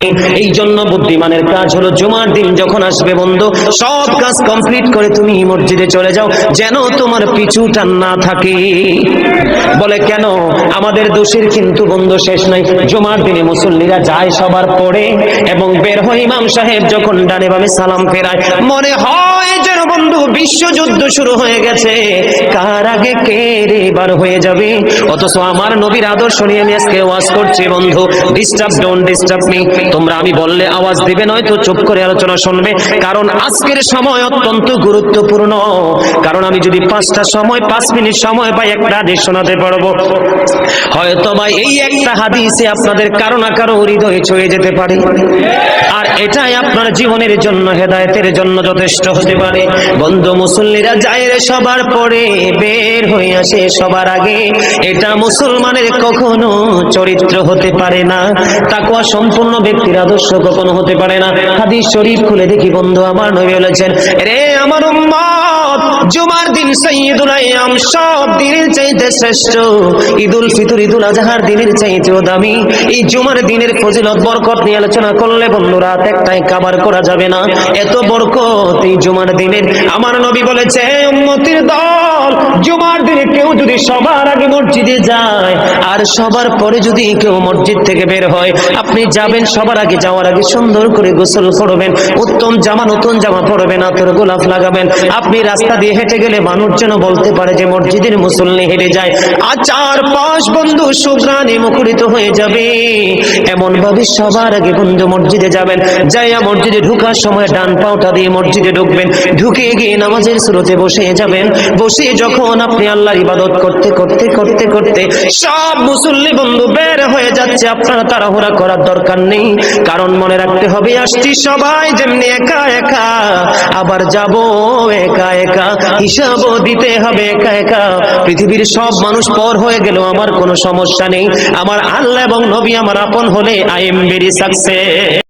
এই জন্য বুদ্ধিমানের কাজ হলো জুমার দিন যখন আসবে বন্ধু, সব কাজ কমপ্লিট করে তুমি মসজিদে চলে যাও, যেন তোমার পিছু টান না থাকে। বলে কেন? আমাদের দোষের কিন্তু বন্ধু শেষ নাই। জুমার দিনে মুসল্লিরা যায় সবার পরে এবং বের হয়, ইমাম সাহেব যখন ডানে বামে সালাম ফেরায়, মনে হয় যেন বন্ধু বিশ্বযুদ্ধ শুরু হয়ে গেছে, কার আগে কে রে বার হয়ে যাবে। অথচ আমার নবীর আদর্শ নিয়ে আমি আজকে ওয়াজ করছি বন্ধু। Disturb, don't disturb me. তোমরা আমি বললে আওয়াজ দিবে, নয়তো চুপ করে আলোচনা শুনবে, কারণ আজকের সময় অত্যন্ত গুরুত্বপূর্ণ। কারণ আমি যদি 5 মিনিট সময় পাই, একটা হাদিস শোনাতে পারবো। হয়তো বা এই একটা হাদিসে আপনাদের কারো না কারো হৃদয়ে ছুঁয়ে যেতে পারে, আর এটাই আপনার জীবনের জন্য, হেদায়েতের জন্য যথেষ্ট হতে পারে। বন্ধু, মুসল্লিরা যায় রে সবার পরে, বের হয়ে আসে সবার আগে, এটা মুসলমানের কখনো চরিত্র হতে পারে না। তাকওয়া সম্পূর্ণ ব্যক্তির আদর্শ কখনো হতে পারে না। হাদিস শরীফ খুলে দেখি বন্ধু, আমার নবী বলেছেন, রে আমার উম্মত, জুমার দিন সাইয়্যিদুল আইয়াম, সব দিনের চাইতে শ্রেষ্ঠ। ঈদুল ফিতর, ঈদুল আজহার দিনের চাইতেও দামি। এই জুমার দিনের ফজিলত বরকত নিয়ে আলোচনা করলে বন্ধু রাত একটাই কভার করা যাবে না, এত বরকত এই জুমার দিনের। আমার নবী বলেছে, উম্মতের দল, জুমার দিনে কেউ যদি সবার আগে মসজিদে যায় আর সবার পরে যদি কেউ মসজিদ থেকে বের হয়, আপনি যাবেন, সবার আগে যাওয়ার আগে সুন্দর করে গোসল করবেন, উত্তম জামা, নতুন জামা পরবেন, আতর গোলাপ লাগাবেন। আপনি রাস্তা দিয়ে হেঁটে গেলে মানুষ যেন বলতে পারে যে মসজিদের মুসল্লি হেঁটে যায়। আর চারপাশ বন্ধু সুঘ্রাণে মুখরিত হয়ে যাবে। এমন ভাবে সবার আগে বন্ধু মসজিদে যাবেন, যাইয়া মসজিদে ঢোকার সময় ডান পাওটা দিয়ে মসজিদে ঢুকবেন, ঢুকে গিয়ে নামাজের শুরুতে বসে যাবেন। বসে যখন আপনি আল্লাহর ইবাদত করতে করতে করতে করতে সব মুসল্লি বন্ধু বের হয়ে যাচ্ছে, আপনারা তাড়াহুড়া করার দরকার নেই। কারণ মনে রাখতে হবে, আসছি সবাই যেমনি একা একা, আবার যাব একা একা, হিসাবও দিতে হবে একা একা। পৃথিবীর সব মানুষ পর হয়ে গেল আমার কোনো সমস্যা নেই, আমার আল্লাহ এবং নবী আমার আপন হলে আই এম ভেরি সাকসেস।